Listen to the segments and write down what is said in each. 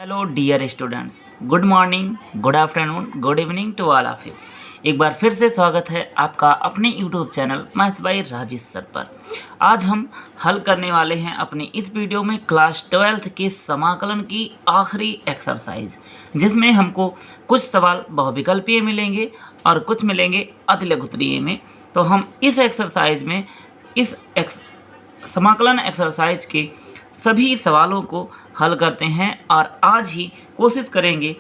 Hello dear students, good morning, good afternoon, good evening to all of you. एक बार फिर से स्वागत है आपका अपने YouTube channel maths by Rajesh sir पर। आज हम हल करने वाले हैं अपने इस वीडियो में क्लास 12th के समाकलन की आखिरी एक्सरसाइज, जिसमें हमको कुछ सवाल बहुविकल्पीय मिलेंगे और कुछ मिलेंगे अतिलघुत्तरीय में। तो हम इस एक्सरसाइज में समाकलन एक्सरसाइज के सभी सवालों को हल करते हैं और आज ही कोशिश करेंगे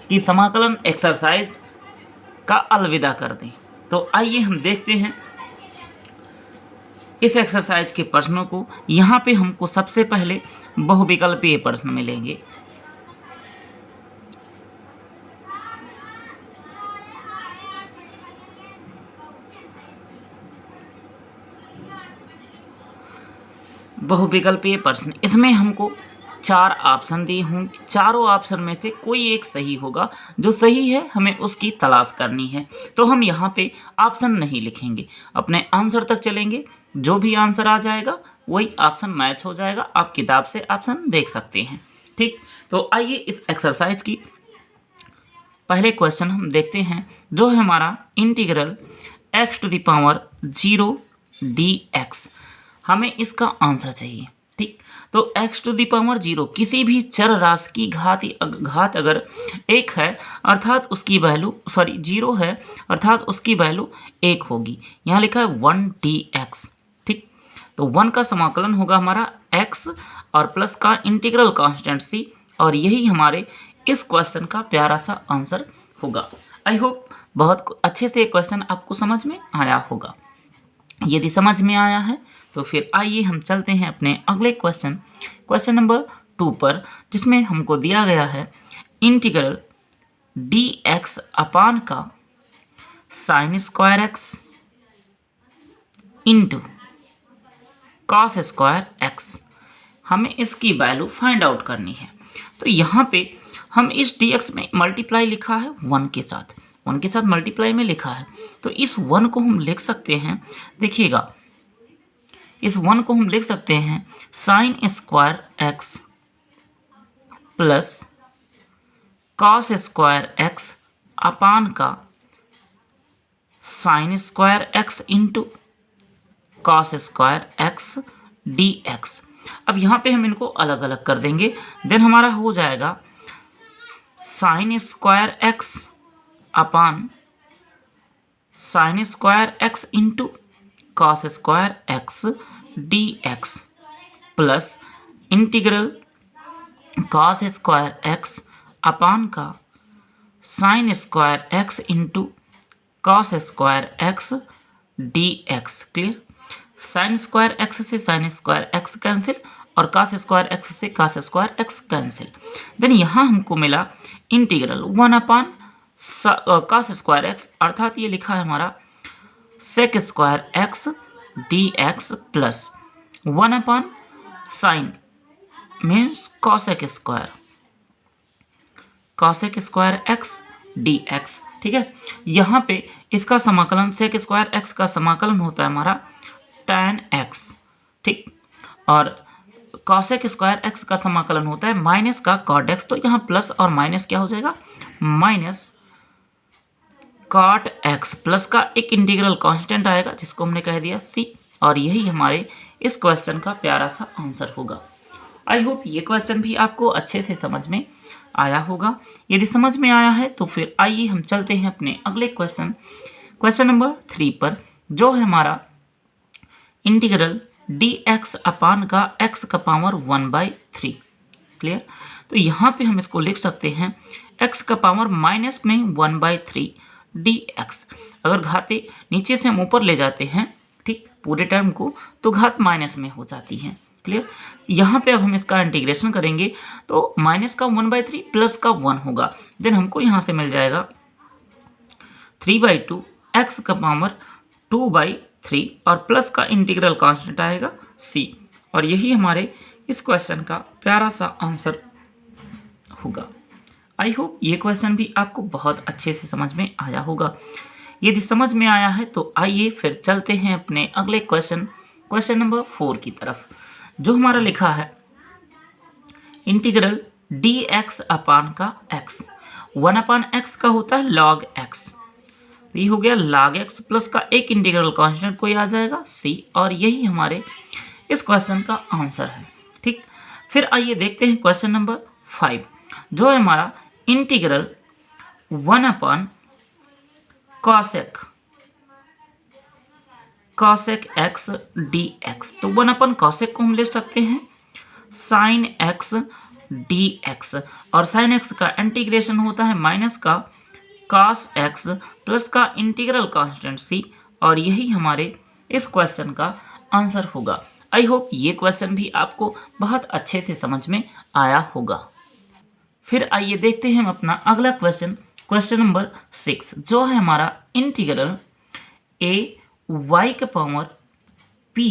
कि समाकलन एक्सरसाइज का अलविदा कर दें। तो आइए हम देखते हैं इस एक्सरसाइज के प्रश्नों को। यहाँ पे हमको सबसे पहले बहुविकल्पीय प्रश्न मिलेंगे। बहुविकल्पीय प्रश्न, इसमें हमको 4 ऑप्शन दिए होंगे। चारों ऑप्शन में से कोई एक सही होगा। जो सही है हमें उसकी तलाश करनी है। तो हम यहाँ पे ऑप्शन नहीं लिखेंगे, अपने आंसर तक चलेंगे। जो भी आंसर आ जाएगा वही ऑप्शन मैच हो जाएगा। आप किताब से ऑप्शन देख सकते हैं। ठीक, तो आइए इस एक्सरसाइज की पहले क्वेश्चन हम देखते हैं, जो है हमारा इंटीग्रल x⁻0 dx। हमें इसका आंसर चाहिए। ठीक, तो x⁻0 किसी भी चर राशि की घात अगर 1 है अर्थात उसकी वैल्यू 0 है अर्थात उसकी वैल्यू 1 होगी। यहाँ लिखा है 1 dx। ठीक, तो 1 का समाकलन होगा हमारा x और प्लस का इंटीग्रल कांस्टेंट c, और यही हमारे इस क्वेश्चन का प्यारा सा आंसर होगा। आई होप बहुत अच्छे से क्वेश्चन आपको समझ में आया होगा। यदि समझ में आया है तो फिर आइए हम चलते हैं अपने अगले क्वेश्चन नंबर 2 पर, जिसमें हमको दिया गया है इंटीग्रल dx अपान का sin square x into cos square x। हमें इसकी वैल्यू फाइंड आउट करनी है। तो यहाँ पे हम इस dx में मल्टीप्लाई लिखा है 1 के साथ, 1 के साथ मल्टीप्लाई में लिखा है। तो इस 1 को हम लिख सकते हैं, देखिएगा, इस 1 को हम लिख सकते हैं sign square x plus cos square x upon का sine square x into cos square x dx। अब यहाँ पे हम इनको अलग अलग कर देंगे। देन हमारा हो जाएगा sine square x upon sine square x into cos square x dx plus integral cos square x upon का sine square x into cos square x dx। Clear, sine square x से sine square x cancel और cos square x से cos square x cancel. Then यहाँ हमको मिला integral 1 upon cos square x, अर्थात ये लिखा है हमारा sec square x dx plus 1 अपान sign means cosec square x dx। ठीक है, यहाँ पे इसका समाकलन सेक स्क्वायर x का समाकलन होता है हमारा tan x। ठीक, और कॉसेक स्क्वायर x का समाकलन होता है माइनस का कॉट x। तो यहाँ प्लस और माइनस क्या हो जाएगा, माइनस कॉट x प्लस का एक इंटीग्रल कांस्टेंट आएगा जिसको हमने कह दिया c, और यही हमारे इस क्वेश्चन का प्यारा सा आंसर होगा। आई होप ये क्वेश्चन भी आपको अच्छे से समझ में आया होगा। यदि समझ में आया है तो फिर आइए हम चलते हैं अपने अगले क्वेश्चन नंबर 3 पर, जो है हमारा इंटीग्रल dx अपान का x का पावर 1/3। क्लियर, तो यहाँ पे हम इसको लिख सकते हैं x का पावर माइनस में 1/3 dx। अगर घाते नीचे से हम ऊपर ले जाते हैं, ठीक, पूरे टर्म को, तो घात माइनस में हो जाती है। क्लियर, यहाँ पे अब हम इसका इंटीग्रेशन करेंगे तो माइनस का 1/3 प्लस का 1 होगा। देन हमको यहाँ से मिल जाएगा 3/2 x का पावर 2/3 और प्लस का इंटीग्रल कांस्टेंट आएगा c, और यही हमारे इस क्वेश्चन का प्यारा सा आंसर होगा। आई होप ये क्वेश्चन भी आपको बहुत अच्छे से समझ में आया होगा। यदि समझ में आया है तो आइए फिर चलते हैं अपने अगले क्वेश्चन नंबर 4 की तरफ, जो हमारा लिखा है इंटीग्रल डी एक्स अपान का एक्स, 1 अपान एक्स का होता है लॉग एक्स, तो ये हो गया log x प्लस का एक इंटीग्रल कांस्टेंट कोई आ जाएगा c, और यही हमारे इस क्वेश्चन का आंसर है। ठीक, फिर आइए देखते हैं क्वेश्चन नंबर 5, जो है हमारा इंटीग्रल 1 अपान कॉसेक एक्स डी एक्स। तो 1 अपन कॉसेक को हम ले सकते हैं साइन एक्स डी एक्स, और साइन एक्स का इंटीग्रेशन होता है माइनस का कॉस एक्स प्लस का इंटीग्रल कांस्टेंट सी, और यही हमारे इस क्वेश्चन का आंसर होगा। आई होप ये क्वेश्चन भी आपको बहुत अच्छे से समझ में आया होगा। फिर आइए देखते हैं हम अपना अगला क्वेश्चन, क्वेश्चन नंबर 6, जो है हमारा इंटीग्रल ए वाई के power p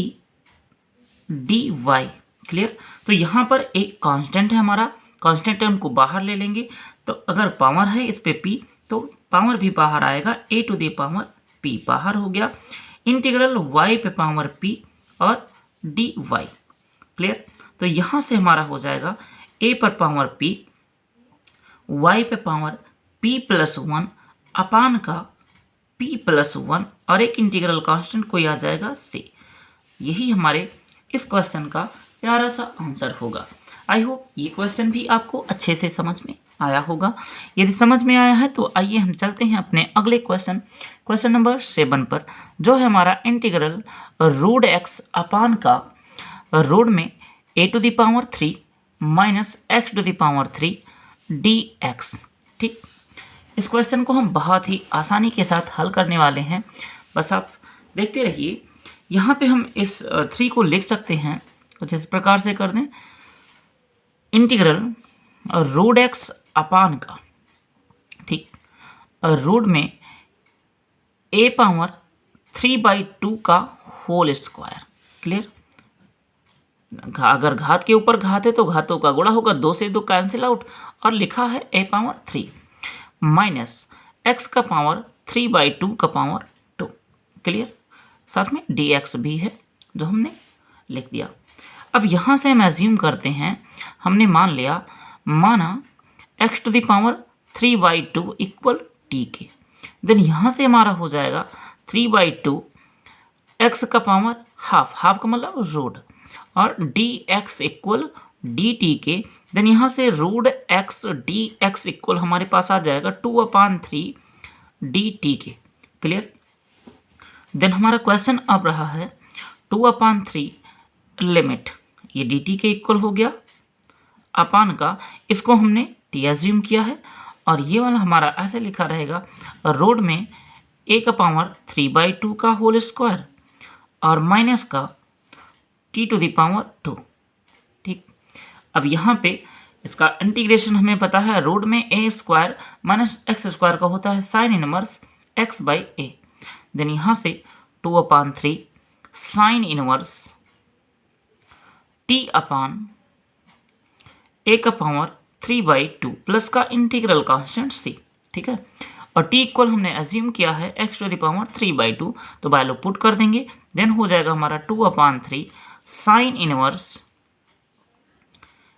d y. Clear, तो यहाँ पर एक कांस्टेंट है हमारा, कांस्टेंट टर्म को बाहर ले लेंगे, तो अगर पावर है इस पे p, तो पावर भी बाहर आएगा, a to the power p बाहर हो गया, इंटीग्रल y पे पावर p और डी वाई। क्लियर, तो यहाँ से हमारा हो जाएगा a पर पावर p, y पे पावर p प्लस 1 अपान का p प्लस 1, और एक इंटीग्रल कांस्टेंट कोई आ जाएगा c। यही हमारे इस क्वेश्चन का प्यारा सा आंसर होगा। आई होप ये क्वेश्चन भी आपको अच्छे से समझ में आया होगा। यदि समझ में आया है तो आइए हम चलते हैं अपने अगले क्वेश्चन, क्वेश्चन नंबर 7 पर, जो है हमारा इंटीग्रल रूट एक्स अपान का रूट में a to the power 3 minus x to the power 3 d x. ठीक, इस क्वेश्चन को हम बहुत ही आसानी के साथ हल करने वाले हैं, बस आप देखते रहिए। यहाँ पे हम इस 3 को लिख सकते हैं कुछ इस प्रकार से कर दें, इंटीग्रल रूट एक्स अपान का, ठीक, रूट में a पावर 3/2 का होल स्क्वायर। क्लियर, अगर घात के ऊपर घात है तो घातों का गुणा होगा, 2 से 2 कैंसिल आउट, और लिखा है a पावर 3 माइनस x का पावर 3/2 का पावर 2। क्लियर, साथ में dx भी है जो हमने लिख दिया। अब यहाँ से हम एज्यूम करते हैं, हमने माना x to the power 3/2 equal t के, देन यहाँ से हमारा हो जाएगा 3/2 x का पावर हाफ, हाफ का मतलब रूट, और dx इक्वल dt के, देन यहाँ से रूट x dx इक्वल हमारे पास आ जाएगा 2/3 dt के। क्लियर, देन हमारा क्वेश्चन अब रहा है 2/3 लिमिट, ये dt के इक्वल हो गया अपान का, इसको हमने t एज्यूम किया है, और ये वाला हमारा ऐसे लिखा रहेगा रूट में a का पावर 3/2 का होल स्क्वायर और माइनस का t टू द पावर 2। ठीक, अब यहाँ पे इसका इंटीग्रेशन हमें पता है, रूट में a square minus x square का होता है साइन इनवर्स x/a, देन यहाँ से 2/3 sine inverse t upon a का पावर 3/2 प्लस का इंटीग्रल कांस्टेंट c। ठीक है, और t इक्वल हमने एज्यूम किया है x टू द पावर 3/2, तो वैल्यू पुट कर देंगे, देन हो जाएगा हमारा 2/3 साइन इनवर्स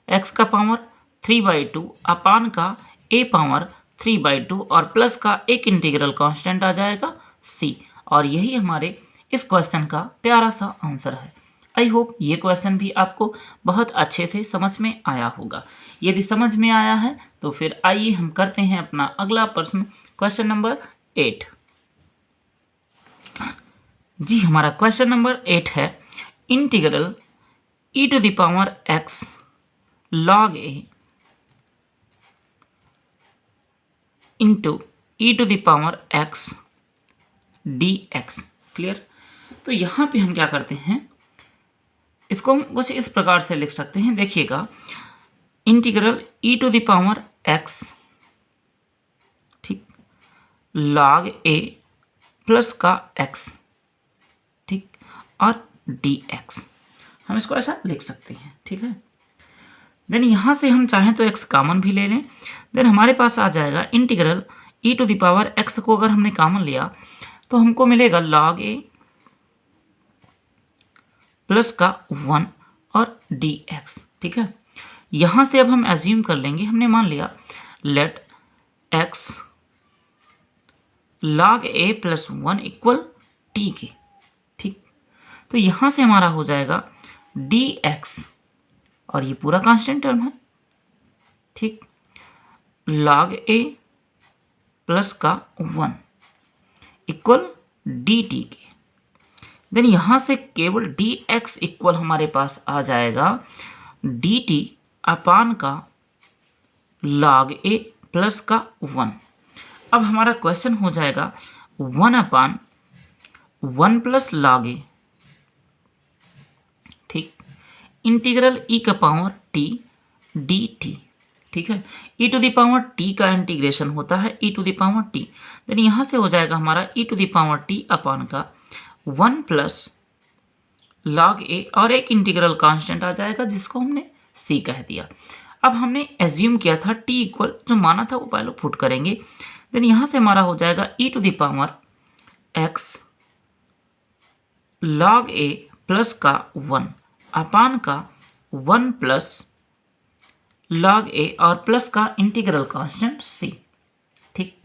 x का पावर 3/2 अपान का a पावर 3/2 और प्लस का एक इंटीग्रल कांस्टेंट आ जाएगा c, और यही हमारे इस क्वेश्चन का प्यारा सा आंसर है। आई होप ये क्वेश्चन भी आपको बहुत अच्छे से समझ में आया होगा। यदि समझ में आया है तो फिर आइए हम करते हैं अपना अगला प्रश्न, क्वेश्चन नंबर 8। जी, हमारा क्वेश्चन नंबर 8 है integral e to the power x log a into e to the power x dx। Clear, तो यहाँ पे हम क्या करते हैं, इसको हम कुछ इस प्रकार से लिख सकते हैं, देखिएगा, integral e to the power x, ठीक, log a प्लस का x, ठीक, और dx, हम इसको ऐसा लिख सकते हैं। ठीक है, देन यहाँ से हम चाहें तो x कॉमन भी ले लें, देन हमारे पास आ जाएगा integral e to the power x को अगर हमने कॉमन लिया तो हमको मिलेगा log a प्लस का 1 और dx। ठीक है, यहाँ से अब हम एज्यूम कर लेंगे, हमने मान लिया let x log a plus 1 equal t के। ठीक, तो यहाँ से हमारा हो जाएगा dx, और ये पूरा कांस्टेंट टर्म है। ठीक, log a प्लस का 1 इक्वल dt के। देन यहाँ से केवल dx इक्वल हमारे पास आ जाएगा dt अपान का log a प्लस का 1। अब हमारा क्वेश्चन हो जाएगा 1 अपान 1 प्लस log a, ठीक, इंटीग्रल e का पावर t dt। ठीक है, e to the power t का इंटीग्रेशन होता है e to the power t। Then यहाँ से हो जाएगा हमारा e to the power t upon का 1 प्लस log a, और एक इंटीग्रल कांस्टेंट आ जाएगा जिसको हमने c कह दिया। अब हमने एज्यूम किया था t इक्वल, जो माना था वो पहले पुट करेंगे। देन यहाँ से हमारा हो जाएगा e to the power x log a plus का 1 अपान का 1 प्लस log a और प्लस का इंटीग्रल कांस्टेंट c। ठीक,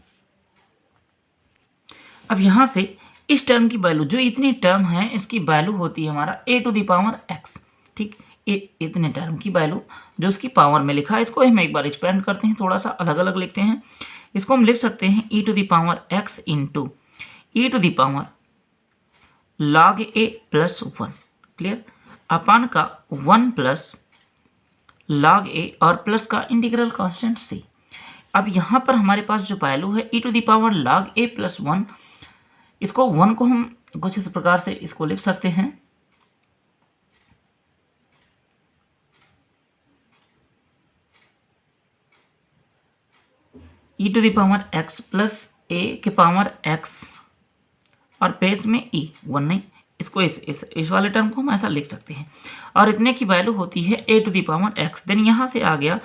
अब यहाँ से इस टर्म की वैल्यू, जो इतनी टर्म है इसकी वैल्यू होती है हमारा a to the power x। ठीक, इतने टर्म की वैल्यू जो उसकी पावर में लिखा है, इसको हम एक बार एक्सपेंड करते हैं, थोड़ा सा अलग अलग लिखते हैं। इसको हम लिख सकते हैं e to the power x into e to the power log a plus 1, clear, upon का 1 प्लस log a और प्लस का इंटीग्रल कांस्टेंट c। अब यहाँ पर हमारे पास जो वैल्यू है e to the power log a plus 1, इसको 1 को हम कुछ इस प्रकार से इसको लिख सकते हैं, e to the power x plus a के पावर x और पेज में e 1 नहीं, इसको इस वाले टर्म को हम ऐसा लिख सकते हैं, और इतने की वैल्यू होती है a to the power x। Then यहाँ से आ गया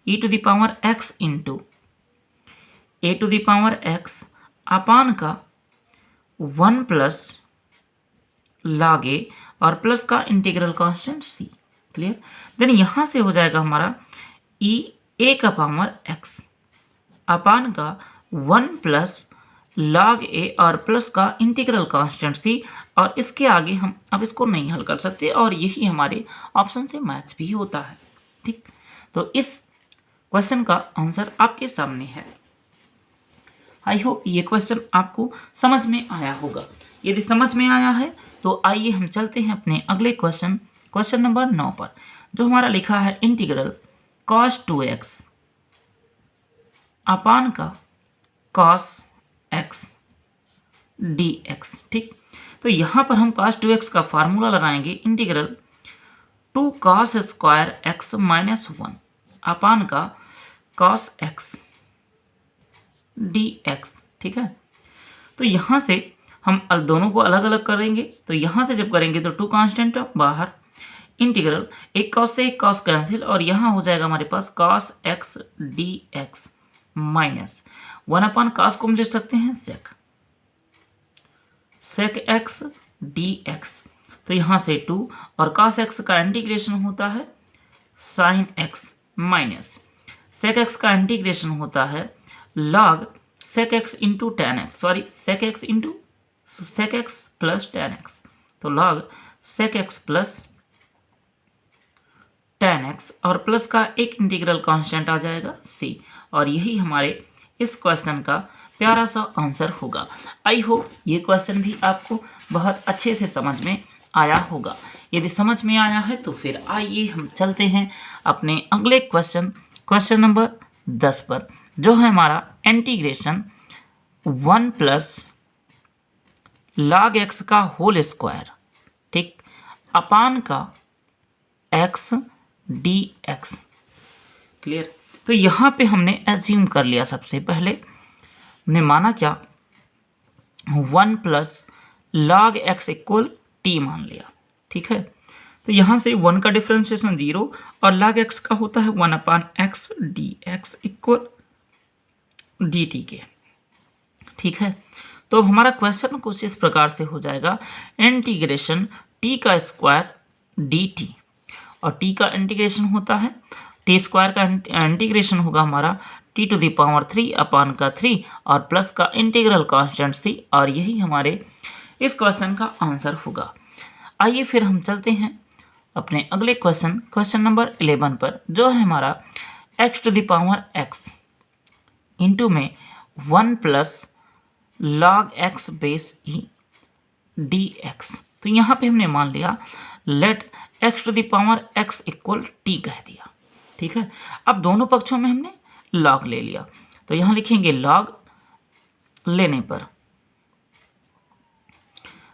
e to the power x into a to the power x upon का 1 प्लस log a और प्लस का integral constant c, clear. Then यहाँ से हो जाएगा हमारा e a का पावर x अपान का 1 प्लस log a और प्लस का इंटीग्रल कांस्टेंट c, और इसके आगे हम अब इसको नहीं हल कर सकते, और यही हमारे ऑप्शन से मैच भी होता है। ठीक, तो इस क्वेश्चन का आंसर आपके सामने है। आई होप ये क्वेश्चन आपको समझ में आया होगा। यदि समझ में आया है तो आइए हम चलते हैं अपने अगले क्वेश्चन नंबर 9 पर, जो हमारा लिखा है इंटीग्रल cos 2x अपान का cos x dx। ठीक, तो यहाँ पर हम cos 2x का फार्मूला लगाएंगे, integral 2 cos square x minus 1 upon का cos x dx। ठीक है, तो यहाँ से हम दोनों को अलग अलग करेंगे, तो यहाँ से जब करेंगे तो 2 कांस्टेंट बाहर, इंटीग्रल एक cos से एक cos कैंसिल, और यहाँ हो जाएगा हमारे पास cos x dx माइनस 1 अपान cos को हम लिख सकते हैं sec x dx। तो यहाँ से 2 और cos x का इंटीग्रेशन होता है sin x minus sec x का इंटीग्रेशन होता है log sec x into tan x, sorry sec x plus tan x, तो log sec x plus tan x और प्लस का एक इंटीग्रल कांस्टेंट आ जाएगा c, और यही हमारे इस क्वेश्चन का प्यारा सा आंसर होगा। आई होप ये क्वेश्चन भी आपको बहुत अच्छे से समझ में आया होगा। यदि समझ में आया है तो फिर आइए हम चलते हैं अपने अगले क्वेश्चन नंबर 10 पर, जो है हमारा इंटीग्रेशन 1 प्लस log x का होल स्क्वायर, ठीक, अपान का x dx, क्लियर। तो यहाँ पे हमने एज्यूम कर लिया, सबसे पहले हमने माना क्या, 1 plus log x equal t मान लिया। ठीक है, तो यहाँ से 1 का डिफ्रेंशिएशन 0 और log x का होता है 1 अपान x dx इक्वल dt के। ठीक है, तो हमारा क्वेश्चन कुछ इस प्रकार से हो जाएगा, इंटीग्रेशन t का स्क्वायर dt, और t का इंटीग्रेशन होता है टी स्क्वायर का इंटीग्रेशन होगा हमारा टी टू द पावर 3 अपान का 3 और प्लस का इंटीग्रल कांस्टेंट सी, और यही हमारे इस क्वेश्चन का आंसर होगा। आइए फिर हम चलते हैं अपने अगले क्वेश्चन नंबर 11 पर, जो है हमारा x to the power x into में 1 plus log x base e d x. तो यहाँ पे हमने मान लिया let x to the power x equal t कह दिया, ठीक है। अब दोनों पक्षों में हमने लॉग ले लिया, तो यहाँ लिखेंगे लॉग लेने पर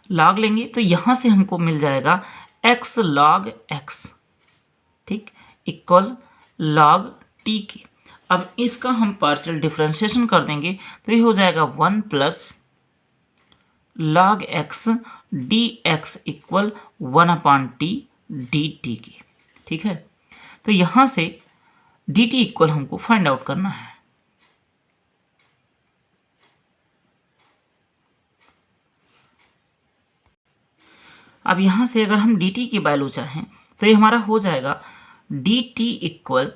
लॉग लेंगे तो यहाँ से हमको मिल जाएगा एक्स लॉग एक्स, ठीक, इक्वल लॉग टी के। अब इसका हम पार्शियल डिफरेंशिएशन कर देंगे तो ये हो जाएगा 1 plus log x d x equal 1 अपान टी डी टी की, ठीक है। तो यहाँ से डी टी इक्वल हमको फाइंड आउट करना है। अब यहाँ से अगर हम डी टी की वैल्यू चाहें तो ये हमारा हो जाएगा डी टी इक्वल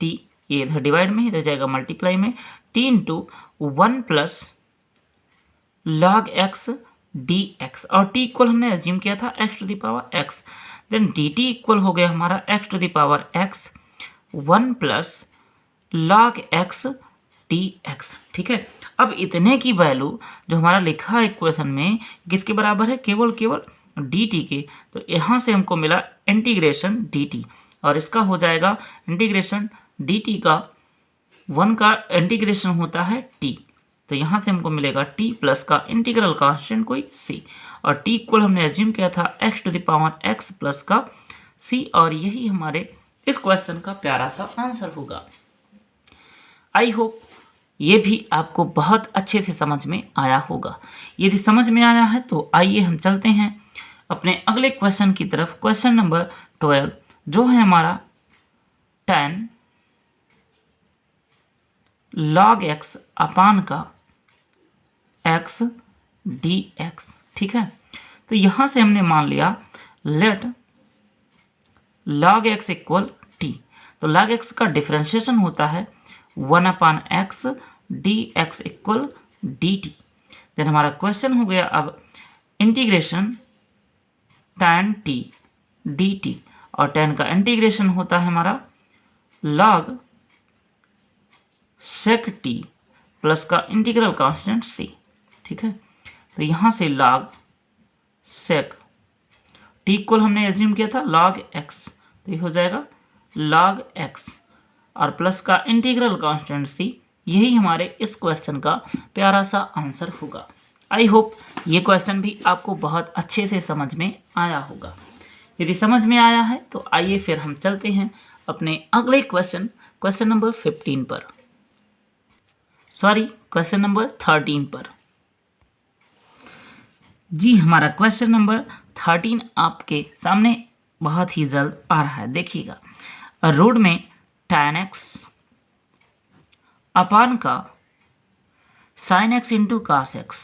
टी, ये इधर डिवाइड में इधर जाएगा मल्टीप्लाई में, t into 1 plus log x d x, और टी इक्वल हमने एज्यूम किया था x to the power x, then d t equal हो गया हमारा x to the power x 1 plus log x d x, ठीक है। अब इतने की वैल्यू जो हमारा लिखा है इक्वेशन में किसके बराबर है, केवल डी टी के। तो यहाँ से हमको मिला इंटीग्रेशन डी टी, और इसका हो जाएगा इंटीग्रेशन डी टी का 1 का इंटीग्रेशन होता है टी, तो यहाँ से हमको मिलेगा टी प्लस का इंटीग्रल कांस्टेंट कोई सी, और टी इक्वल हमने एज्यूम किया था x to the power X plus का सी, और यही हमारे इस क्वेश्चन का प्यारा सा आंसर होगा। आई होप ये भी आपको बहुत अच्छे से समझ में आया होगा। यदि समझ में आया है तो आइए हम चलते हैं अपने अगले क्वेश्चन की तरफ, क्वेश्चन नंबर 12, जो है हमारा tan log x अपान का x dx, ठीक है। तो यहाँ से हमने मान लिया let log x equal t, तो log x का डिफरेंशिएशन होता है 1 upon x d x equal d t. Then हमारा क्वेश्चन हो गया अब इंटीग्रेशन tan t dt, और tan का इंटीग्रेशन होता है हमारा log sec t प्लस का इंटीग्रल कांस्टेंट c, ठीक है। तो यहाँ से log sec t इक्वल हमने एज्यूम किया था log x, तो ये हो जाएगा log x और प्लस का इंटीग्रल कांस्टेंट c, यही हमारे इस क्वेश्चन का प्यारा सा आंसर होगा। आई होप ये क्वेश्चन भी आपको बहुत अच्छे से समझ में आया होगा। यदि समझ में आया है तो आइए फिर हम चलते हैं अपने अगले क्वेश्चन नंबर 15 पर, सॉरी क्वेश्चन नंबर 13 पर। जी हमारा क्वेश्चन नंबर 13 आपके सामने बहुत ही जल्द आ रहा है। देखिएगा, रोड में tan x अपान का sin x into cos x,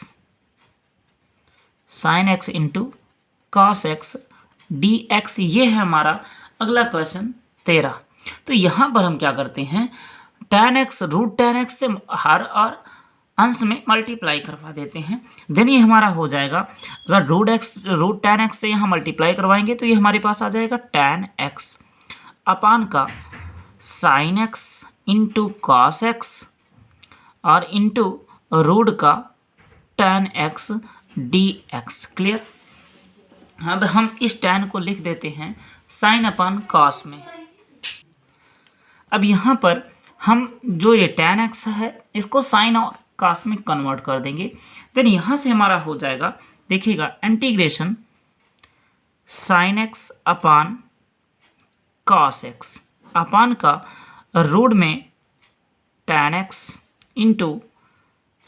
sin x into cos x d x, ये है हमारा अगला क्वेश्चन 13। तो यहाँ पर हम क्या करते हैं, tan x root tan x से हर और अंश में मल्टीप्लाई करवा देते हैं। देन ये हमारा हो जाएगा, अगर रूट tan x से यहाँ मल्टीप्लाई करवाएंगे तो ये हमारे पास आ जाएगा tan x अपान का sin x into cos x और इंटू रूट का tan x dx। क्लियर। अब हम इस tan को लिख देते हैं sin अपान cos में। अब यहाँ पर हम जो ये tan x है इसको sin और cos में कन्वर्ट कर देंगे। देन यहाँ से हमारा हो जाएगा, देखिएगा, इंटीग्रेशन sin x अपान cos x अपान का रूट में tan x into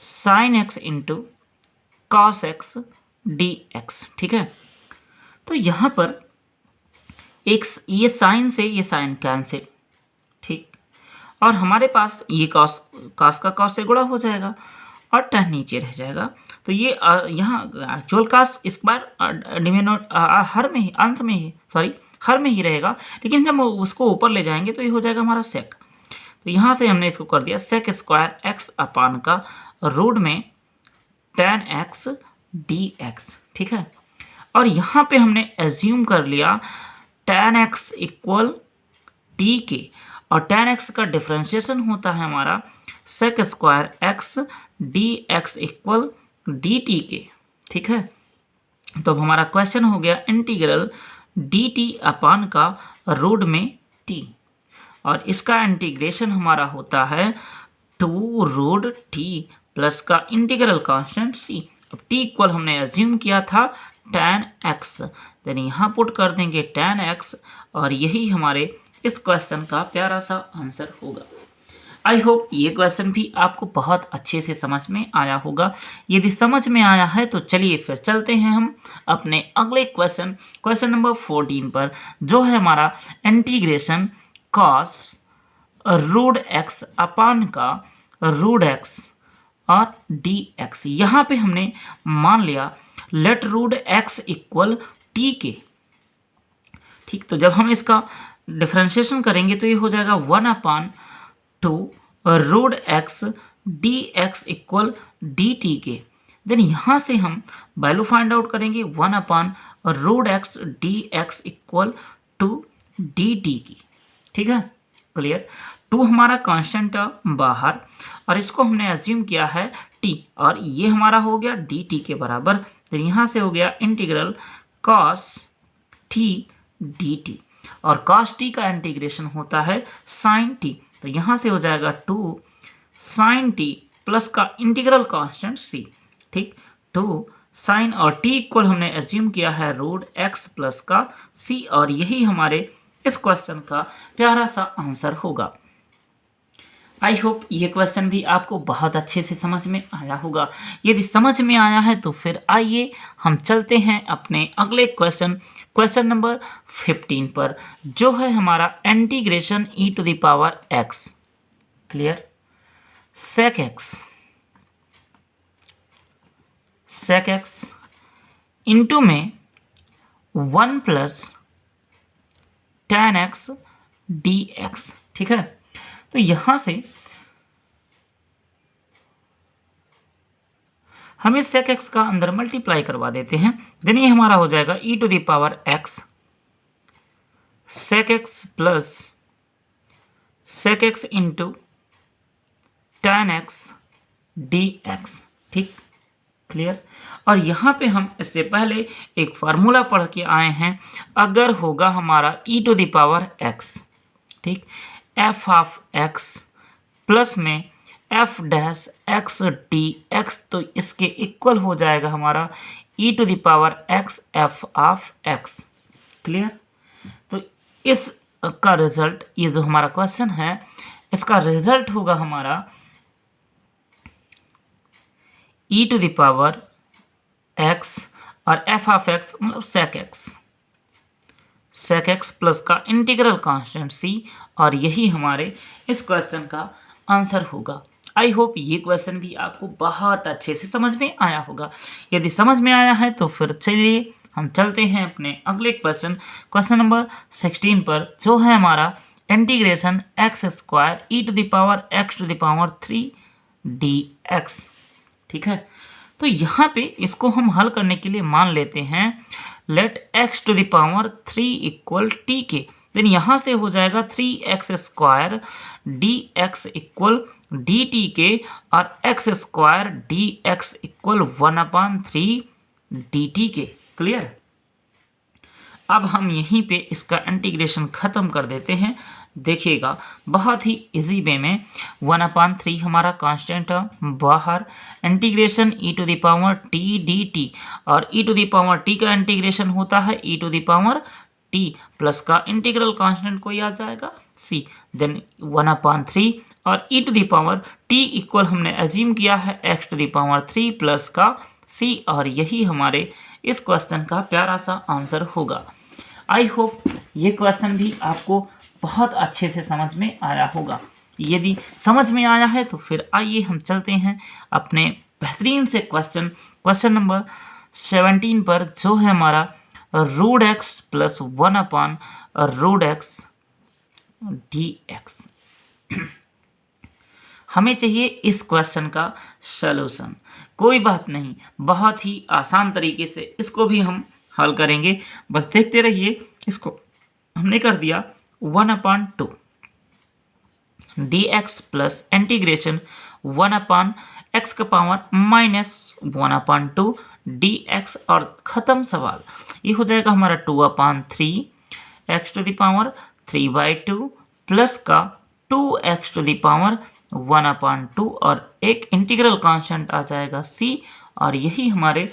sin x into cos x dx, ठीक है। तो यहाँ पर एक ये साइन से ये साइन कैंसिल, ठीक, और हमारे पास ये कास का कास से गुणा हो जाएगा और tan नीचे रह जाएगा। तो ये यहाँ एक्चुअल कास स्क्वायर हर में ही अंश में ही, सॉरी हर में ही रहेगा, लेकिन जब उसको ऊपर ले जाएंगे तो ये हो जाएगा हमारा सेक। तो यहाँ से हमने इसको कर दिया सेक स्क्वायर एक्स अपान का रूट में tan x dx, ठीक है। और यहाँ पे हमने एज्यूम कर लिया tan x इक्वल टी के, और tan x का डिफ्रेंशिएशन होता है हमारा sec square x d x equal d t के, ठीक है। तो अब हमारा क्वेश्चन हो गया इंटीग्रल डी टी अपान का रूट में t, और इसका इंटीग्रेशन हमारा होता है 2 रूट टी प्लस का इंटीग्रल कांस्टेंट c। अब t इक्वल हमने एज्यूम किया था tan x, देन यहाँ पुट कर देंगे tan x, और यही हमारे इस क्वेश्चन का प्यारा सा आंसर होगा। आई होप ये क्वेश्चन भी आपको बहुत अच्छे से समझ में आया होगा। यदि समझ में आया है तो चलिए फिर चलते हैं हम अपने अगले क्वेश्चन नंबर 14 पर, जो है हमारा integration cos root x upon का रूट एक्स और डी एक्स। यहाँ पे हमने मान लिया let root x equal t के, ठीक। तो जब हम इसका डिफ्रेंशिएशन करेंगे तो ये हो जाएगा 1/2 root x d x equal d t के। देन यहाँ से हम वैल्यू फाइंड आउट करेंगे 1/रूट x d x equal to d t की, ठीक है, क्लियर। 2 हमारा कांस्टेंट बाहर, और इसको हमने एज्यूम किया है t, और ये हमारा हो गया dt के बराबर। तो यहाँ से हो गया इंटीग्रल cos t dt, और cos t का इंटीग्रेशन होता है sin t। तो यहाँ से हो जाएगा 2 sin t प्लस का इंटीग्रल कांस्टेंट c, ठीक। 2 sin और t इक्वल हमने एज्यूम किया है रूट x प्लस का c, और यही हमारे इस क्वेश्चन का प्यारा सा आंसर होगा। आई होप ये क्वेश्चन भी आपको बहुत अच्छे से समझ में आया होगा। यदि समझ में आया है तो फिर आइए हम चलते हैं अपने अगले क्वेश्चन नंबर 15 पर, जो है हमारा integration e to the power x, clear. Sec x into में 1 प्लस tan x dx, ठीक है। तो यहां से हम इस सेक एक्स का अंदर मल्टीप्लाई करवा देते हैं, देन ये हमारा हो जाएगा e to the power x sec x plus sec x into tan x dx, ठीक, क्लियर। और यहाँ पे हम इससे पहले एक फार्मूला पढ़ के आए हैं, अगर होगा हमारा e to the power x, ठीक, f ऑफ x प्लस में f डैश x dx, तो इसके इक्वल हो जाएगा हमारा e to the power x f of x, clear. तो इस का रिजल्ट, ये जो हमारा क्वेश्चन है, इसका रिजल्ट होगा हमारा e to the power x और f ऑफ x मतलब सेक एक्स प्लस का इंटीग्रल कांस्टेंट c, और यही हमारे इस क्वेश्चन का आंसर होगा। आई होप ये क्वेश्चन भी आपको बहुत अच्छे से समझ में आया होगा। यदि समझ में आया है तो फिर चलिए हम चलते हैं अपने अगले क्वेश्चन नंबर 16 पर, जो है हमारा integration x square e to the power x to the power 3 dx, ठीक है। तो यहाँ पे इसको हम हल करने के लिए मान लेते हैं let x to the power 3 equal t के, देन यहाँ से हो जाएगा 3x square dx equal dt के, और x square dx equal 1/3 dt के, क्लियर। अब हम यहीं पे इसका इंटीग्रेशन ख़त्म कर देते हैं। देखिएगा बहुत ही इजी वे में 1/3 हमारा कांस्टेंट बाहर, integration e to the power t dt, और e to the power t का इंटीग्रेशन होता है e to the power t plus का इंटीग्रल कांस्टेंट कोई आ जाएगा c, देन 1/3 और e to the power t equal हमने एज्यूम किया है x to the power 3 plus का c, और यही हमारे इस क्वेश्चन का प्यारा सा आंसर होगा। आई होप ये क्वेश्चन भी आपको बहुत अच्छे से समझ में आया होगा। यदि समझ में आया है तो फिर आइए हम चलते हैं अपने बेहतरीन से क्वेश्चन नंबर 17 पर, जो है हमारा root x plus 1/√x dx। हमें चाहिए इस क्वेश्चन का सलूशन। कोई बात नहीं, बहुत ही आसान तरीके से इसको भी हम हल करेंगे, बस देखते रहिए। इसको हमने कर दिया 1/2 dx प्लस इंटीग्रेशन 1/x का पावर -1/2 dx और ख़त्म सवाल। ये हो जाएगा हमारा 2/3 x to the power 3/2 plus का 2x टू द पावर 1/2 और एक इंटीग्रल कांस्टेंट आ जाएगा c, और यही हमारे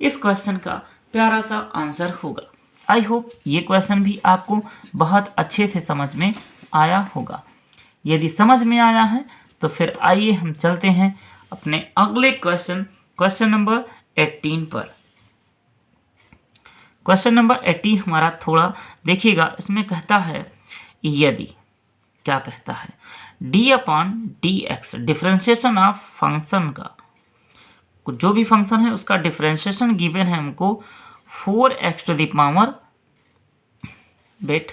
इस क्वेश्चन का प्यारा सा आंसर होगा। आई होप ये क्वेश्चन भी आपको बहुत अच्छे से समझ में आया होगा। यदि समझ में आया है तो फिर आइए हम चलते हैं अपने अगले क्वेश्चन नंबर 18 पर। क्वेश्चन नंबर 18 हमारा थोड़ा देखिएगा, इसमें कहता है यदि, क्या कहता है, d/dx डिफरेंशिएशन ऑफ फंक्शन का, जो भी फंक्शन है उसका डिफरेंशिएशन गिवन है हमको 4x टू द पावर बेट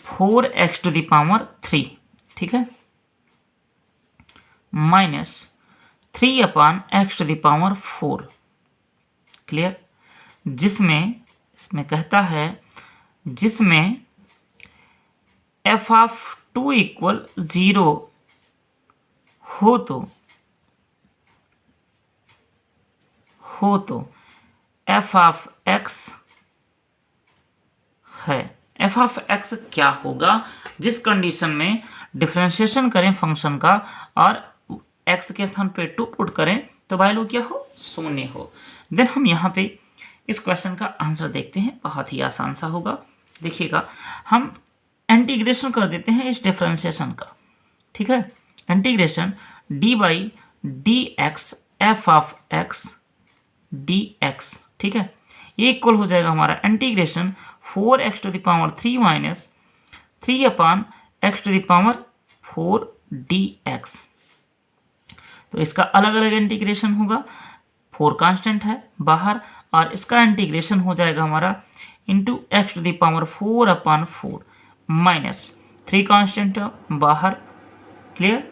4x टू द पावर 3, ठीक है, minus 3/x to the power 4, clear. इसमें कहता है जिसमें f(2) = 0 हो तो f(x) है। f(x) क्या होगा जिस कंडीशन में डिफरेंशिएशन करें फंक्शन का और x के स्थान पे 2 पुट करें तो वैल्यू क्या हो, 0 हो। देन हम यहाँ पे इस क्वेश्चन का आंसर देखते हैं, बहुत ही आसान सा होगा। देखिएगा, हम इंटीग्रेशन कर देते हैं इस डिफरेंशिएशन का, ठीक है। इंटीग्रेशन d/dx f(x) dx, ठीक है, ये इक्वल हो जाएगा हमारा integration 4x to the power 3 minus 3/x to the power 4 dx। तो इसका अलग अलग इंटीग्रेशन होगा, 4 कांस्टेंट है बाहर, और इसका इंटीग्रेशन हो जाएगा हमारा into x to the power 4/4 minus 3 constant बाहर, क्लियर,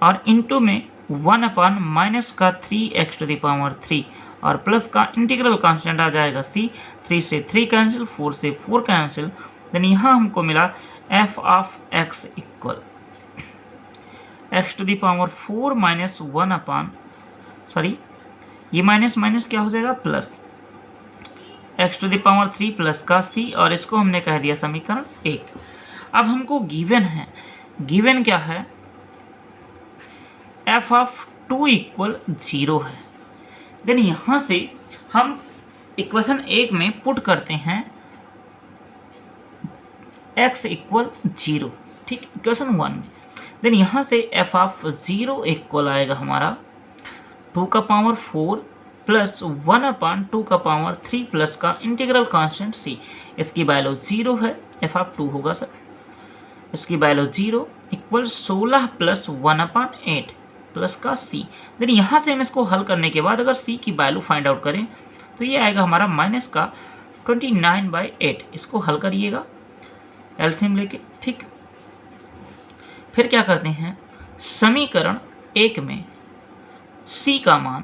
और इंटू में 1/- का 3x टू द पावर 3 और प्लस का इंटीग्रल कांस्टेंट आ जाएगा c, 3 से 3 कैंसिल, 4 से 4 कैंसिल। देन यहाँ हमको मिला f(x) equal x to the power 4 minus 1/, ये माइनस माइनस क्या हो जाएगा, plus x to the power 3 plus का c, और इसको हमने कह दिया समीकरण 1। अब हमको गिवन क्या है, f(2) = 0 है। देन यहाँ से हम इक्वेशन 1 में पुट करते हैं x = 0, ठीक, इक्वेशन 1 में। देन यहाँ से f(0) इक्वल आएगा हमारा 2⁴ प्लस 1/2⁴ प्लस का इंटीग्रल कांस्टेंट c, इसकी वैल्यू 0 है, f(2) होगा सर, इसकी वैल्यू 0 इक्वल 16 प्लस 1/8 प्लस का c। देन यहाँ से हम इसको हल करने के बाद अगर c की वैल्यू फाइंड आउट करें तो ये आएगा हमारा माइनस का 29/8। इसको हल करिएगा एलसीएम लेके, ठीक। फिर क्या करते हैं, समीकरण 1 में c का मान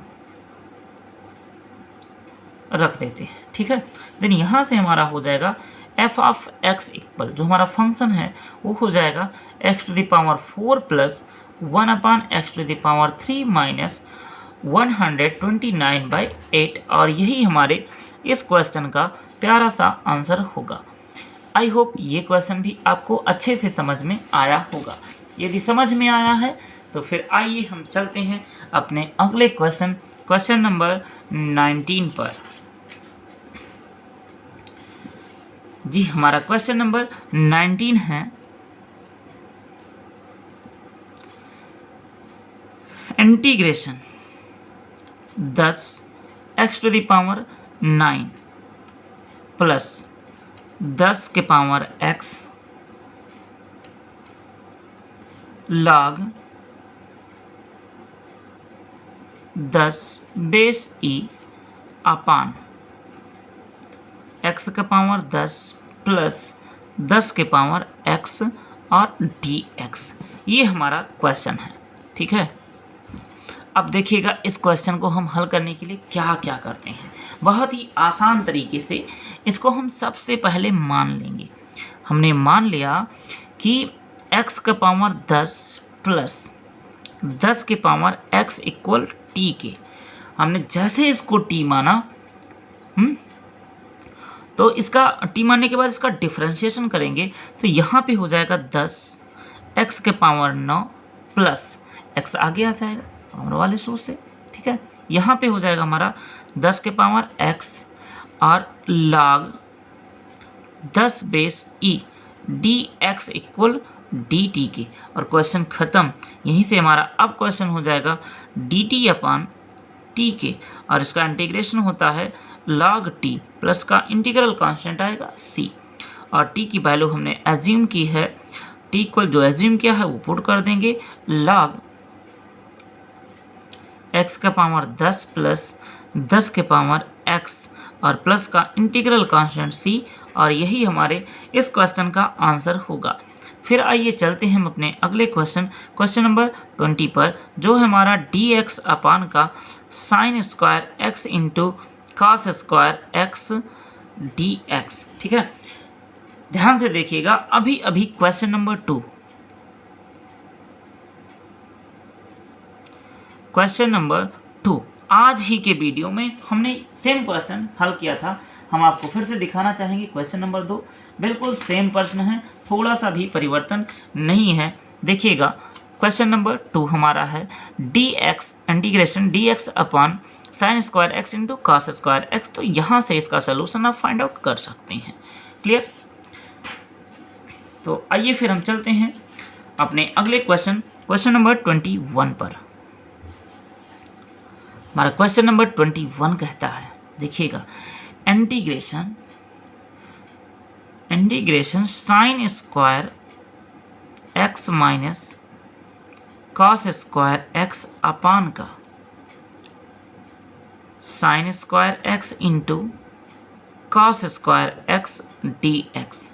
रख देते हैं, ठीक है। देन यहाँ से हमारा हो जाएगा f(x) इक्वल, जो हमारा फंक्शन है वो हो जाएगा x to the power 4 plus 1/x to the power 3 minus 129/8, और यही हमारे इस क्वेश्चन का प्यारा सा आंसर होगा। आई होप ये क्वेश्चन भी आपको अच्छे से समझ में आया होगा। यदि समझ में आया है तो फिर आइए हम चलते हैं अपने अगले क्वेश्चन नंबर 19 पर। जी, हमारा क्वेश्चन नंबर 19 है, integration 10x to the power 9 plus 10 के power x log 10 base e upon x का पावर 10 प्लस 10 के पावर x और dx। ये हमारा क्वेश्चन है, ठीक है। अब देखिएगा इस क्वेश्चन को हम हल करने के लिए क्या क्या करते हैं। बहुत ही आसान तरीके से इसको हम सबसे पहले मान लेंगे। हमने मान लिया कि x का पावर 10 प्लस 10 के पावर x इक्वल t के। हमने जैसे इसको t माना, तो इसका t मानने के बाद इसका डिफरेंशिएशन करेंगे तो यहाँ पे हो जाएगा 10 x के पावर 9 प्लस x आगे आ जाएगा पावर वाले सूत्र से, ठीक है। यहाँ पे हो जाएगा हमारा 10 के पावर x और log 10 base e dx equal dt के, और क्वेश्चन ख़त्म। यहीं से हमारा अब क्वेश्चन हो जाएगा dt अपान t के, और इसका इंटीग्रेशन होता है log t प्लस का इंटीग्रल कांस्टेंट आएगा c, और t की वैल्यू हमने एज्यूम की है, t इक्वल जो एज्यूम किया है वो पुट कर देंगे log x का पावर 10 प्लस 10 के पावर x और प्लस का इंटीग्रल कांस्टेंट c, और यही हमारे इस क्वेश्चन का आंसर होगा। फिर आइए चलते हैं हम अपने अगले क्वेश्चन नंबर 20 पर, जो है हमारा dx अपान का sine square x into cos square x dx, ठीक है। ध्यान से देखिएगा, अभी क्वेश्चन नंबर 2, क्वेश्चन नंबर 2 आज ही के वीडियो में हमने सेम क्वेश्चन हल किया था। हम आपको फिर से दिखाना चाहेंगे। क्वेश्चन नंबर 2 बिल्कुल सेम प्रश्न है, थोड़ा सा भी परिवर्तन नहीं है। देखिएगा क्वेश्चन नंबर 2 हमारा है dx integration dx upon sine square x into cos square x। तो यहाँ से इसका सोल्यूशन आप फाइंड आउट कर सकते हैं। क्लियर? तो आइए फिर हम चलते हैं अपने अगले क्वेश्चन नंबर 21 पर। हमारा क्वेश्चन नंबर 21 कहता है, देखिएगा integration sign square x minus cos square x upon का sine square x into cos square x dx।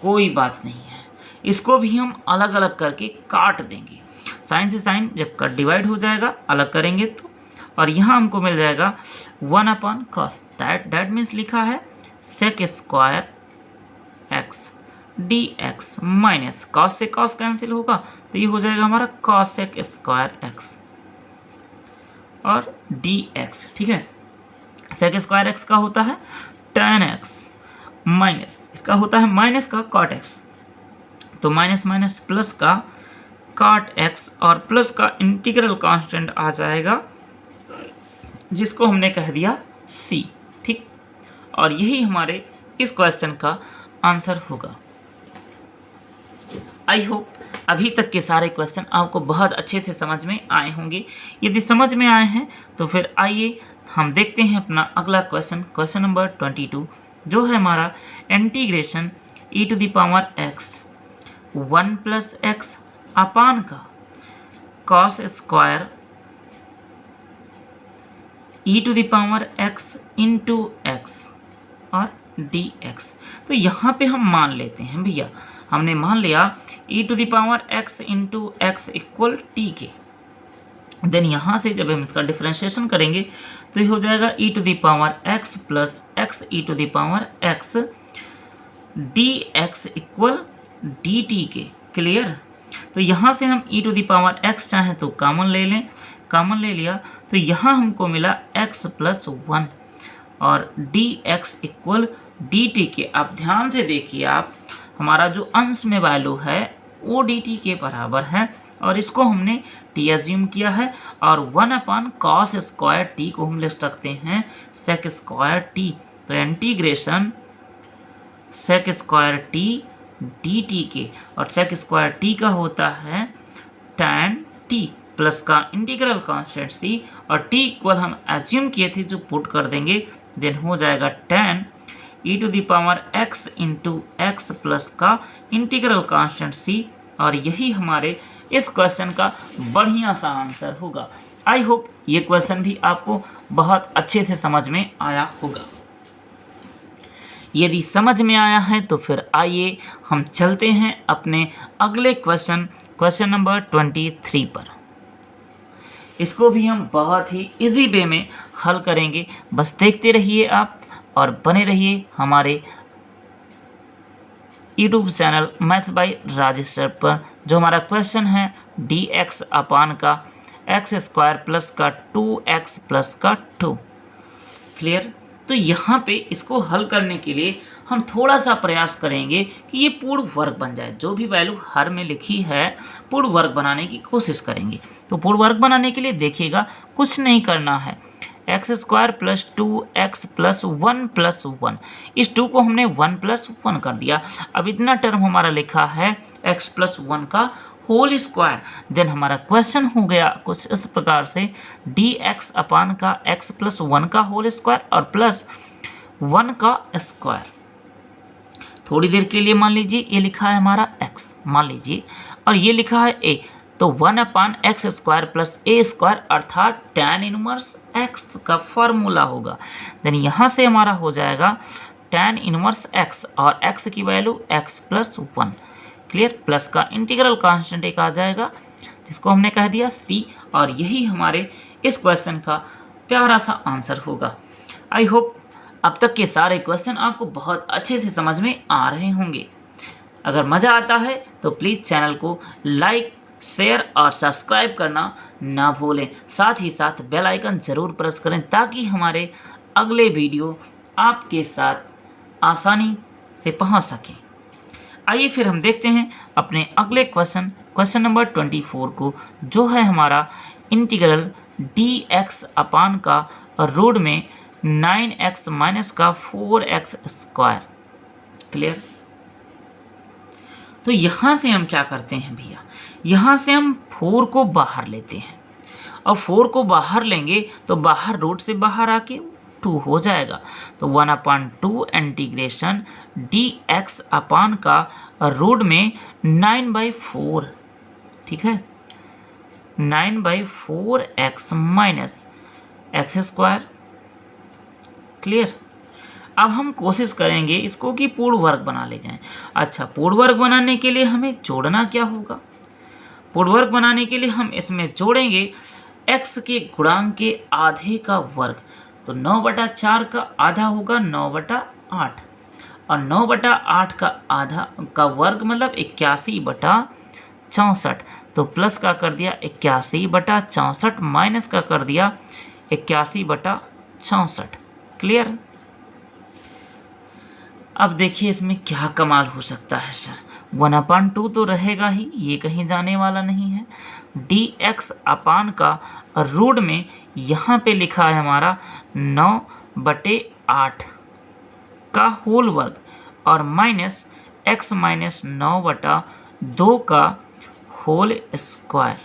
कोई बात नहीं है, इसको भी हम अलग अलग करके काट देंगे। साइन से साइन जब कट डिवाइड हो जाएगा अलग करेंगे तो, और यहाँ हमको मिल जाएगा 1 अपॉन कॉस, दैट मीन्स लिखा है sec square x dx minus cos से कॉस कैंसिल होगा तो ये हो जाएगा हमारा कॉस सेक स्क्वायर x और dx, ठीक है। सेक स्क्वायर x का होता है tan x माइनस इसका होता है माइनस का cot x, तो माइनस माइनस प्लस का cot x और प्लस का इंटीग्रल कांस्टेंट आ जाएगा जिसको हमने कह दिया c, ठीक। और यही हमारे इस क्वेश्चन का आंसर होगा। आई होप अभी तक के सारे क्वेश्चन आपको बहुत अच्छे से समझ में आए होंगे। यदि समझ में आए हैं तो फिर आइए हम देखते हैं अपना अगला क्वेश्चन नंबर 22, जो है हमारा integration e to the power x 1 plus x upon का cos square e to the power x into x और dx। तो यहाँ पे हम मान लेते हैं भैया, हमने मान लिया e to the power x into x equal t के। देन यहाँ से जब हम इसका डिफरेंशिएशन करेंगे तो ये हो जाएगा e to the power x plus x e to the power x dx equal dt के। क्लियर? तो यहाँ से हम e to the power x चाहें तो कॉमन ले लें, कॉमन ले लिया तो यहाँ हमको मिला x प्लस 1 और dx इक्वल dt के। आप ध्यान से देखिए, आप हमारा जो अंश में वैल्यू है वो dt के बराबर है और इसको हमने t एज्यूम किया है, और 1 अपॉन कॉस स्क्वायर t को हम लिख सकते हैं सेक स्क्वायर t। तो integration sec square t dt के, और सेक स्क्वायर t का होता है tan t प्लस का इंटीग्रल कांस्टेंट c, और t इक्वल हम एज्यूम किए थे जो पुट कर देंगे, देन हो जाएगा tan e to the power x into x plus का इंटीग्रल कांस्टेंट c और यही हमारे इस क्वेश्चन का बढ़िया सा आंसर होगा। आई होप ये क्वेश्चन भी आपको बहुत अच्छे से समझ में आया होगा। यदि समझ में आया है तो फिर आइए हम चलते हैं अपने अगले क्वेश्चन नंबर 23 पर। इसको भी हम बहुत ही इजी वे में हल करेंगे। बस देखते रहिए आप और बने रहिए हमारे YouTube channel maths by Rajesh sir पर। जो हमारा क्वेश्चन है dx अपान का एक्स स्क्वायर प्लस का 2x प्लस का 2। क्लियर। तो यहाँ पे इसको हल करने के लिए हम थोड़ा सा प्रयास करेंगे कि ये पूर्ण वर्ग बन जाए। जो भी वैल्यू हर में लिखी है पूर्ण वर्ग बनाने की कोशिश करेंगे। तो पूर्ण वर्ग बनाने के लिए देखिएगा कुछ नहीं करना है, x square plus 2x plus 1 plus 1, इस 2 को हमने 1 प्लस 1 कर दिया। अब इतना टर्म हमारा लिखा है x प्लस 1 का होल स्क्वायर। देन हमारा क्वेश्चन हो गया कुछ इस प्रकार से dx अपान का x प्लस 1 का होल स्क्वायर और प्लस 1 का स्क्वायर। थोड़ी देर के लिए मान लीजिए ये लिखा है हमारा x मान लीजिए और ये लिखा है a, तो 1 अपान एक्स स्क्वायर प्लस ए स्क्वायर अर्थात tan इनवर्स x का फॉर्मूला होगा। देन यहाँ से हमारा हो जाएगा tan इनवर्स x और x की value x plus 1। Clear. Plus का इंटीग्रल कांस्टेंट एक आ जाएगा जिसको हमने कह दिया c, और यही हमारे इस क्वेश्चन का प्यारा सा आंसर होगा। आई होप अब तक के सारे क्वेश्चन आपको बहुत अच्छे से समझ में आ रहे होंगे। अगर मज़ा आता है तो प्लीज़ चैनल को लाइक शेयर और सब्सक्राइब करना ना भूलें। साथ ही साथ बेल आइकन ज़रूर प्रेस करें ताकि हमारे अगले वीडियो आपके साथ आसानी से पहुंच सकें। आइए फिर हम देखते हैं अपने अगले क्वेश्चन नंबर 24 को, जो है हमारा इंटीग्रल dx अपान का रूट में 9x माइनस का 4x स्क्वायर। क्लियर। तो यहाँ से हम क्या करते हैं भैया, यहाँ से हम 4 को बाहर लेते हैं और 4 को बाहर लेंगे तो बाहर रूट से बाहर आके 2 हो जाएगा। तो 1/2 इंटीग्रेशन dx अपान का रूट में 9/4। ठीक है, 9/4x minus x square. Clear. अब हम कोशिश करेंगे इसको कि पूर्ण वर्ग बना ले जाएं। अच्छा, पूर्ण वर्ग बनाने के लिए हमें जोड़ना क्या होगा? पूर्ण वर्ग बनाने के लिए हम इसमें जोड़ेंगे x के गुणांक के आधे का वर्ग। तो 9/4 का आधा होगा 9/8 और 9/8 का आधा का वर्ग मतलब 81/64। तो प्लस का कर दिया 81/64 माइनस का कर दिया 81/64। क्लियर। अब देखिए इसमें क्या कमाल हो सकता है सर। 1/2 तो रहेगा ही, ये कहीं जाने वाला नहीं है। dx अपान का रूट में यहाँ पे लिखा है हमारा 9/8 का होल वर्ग और माइनस x माइनस 9/2 का होल स्क्वायर।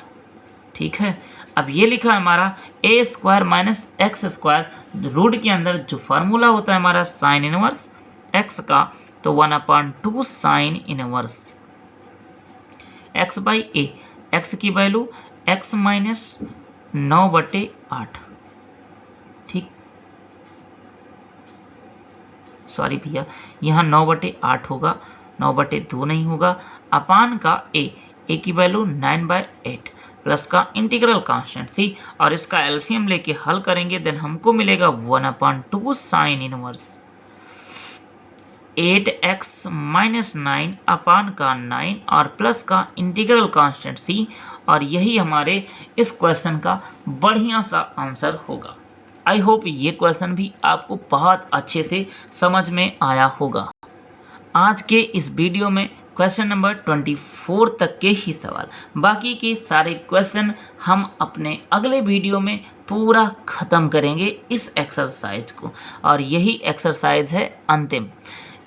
ठीक है। अब ये लिखा है हमारा a square minus x square. Root के अंदर जो फार्मूला होता है हमारा साइन इनवर्स x का, तो 1/2 sine inverse x by a, x की वैल्यू x माइनस 9/8। ठीक, सॉरी भैया, यहाँ 9/8 होगा, 9/2 नहीं होगा। अपान का a की वैल्यू 9/8 प्लस का इंटीग्रल कांस्टेंट c, और इसका एलसीएम लेके हल करेंगे। देन हमको मिलेगा 1/2 साइन इनवर्स 8x माइनस 9 अपान का 9 और प्लस का इंटीग्रल कांस्टेंट c, और यही हमारे इस क्वेश्चन का बढ़िया सा आंसर होगा। आई होप ये क्वेश्चन भी आपको बहुत अच्छे से समझ में आया होगा। आज के इस वीडियो में क्वेश्चन नंबर 24 तक के ही सवाल, बाकी के सारे क्वेश्चन हम अपने अगले वीडियो में पूरा ख़त्म करेंगे इस एक्सरसाइज को, और यही एक्सरसाइज है अंतिम।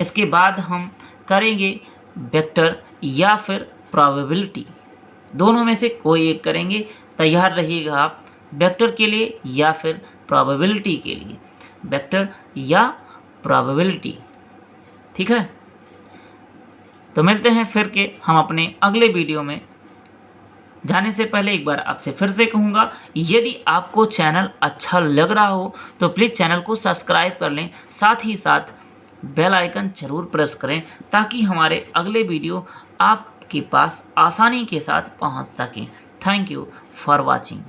इसके बाद हम करेंगे वेक्टर या फिर प्रोबेबिलिटी, दोनों में से कोई एक करेंगे। तैयार रहिएगा आप वेक्टर के लिए या फिर प्रोबेबिलिटी के लिए, वेक्टर या प्रोबेबिलिटी। ठीक है। तो मिलते हैं फिर के हम अपने अगले वीडियो में। जाने से पहले एक बार आपसे फिर से कहूँगा, यदि आपको चैनल अच्छा लग रहा हो तो प्लीज़ चैनल को सब्सक्राइब कर लें, साथ ही साथ बेल आइकन ज़रूर प्रेस करें ताकि हमारे अगले वीडियो आपके पास आसानी के साथ पहुंच सकें। Thank you for watching.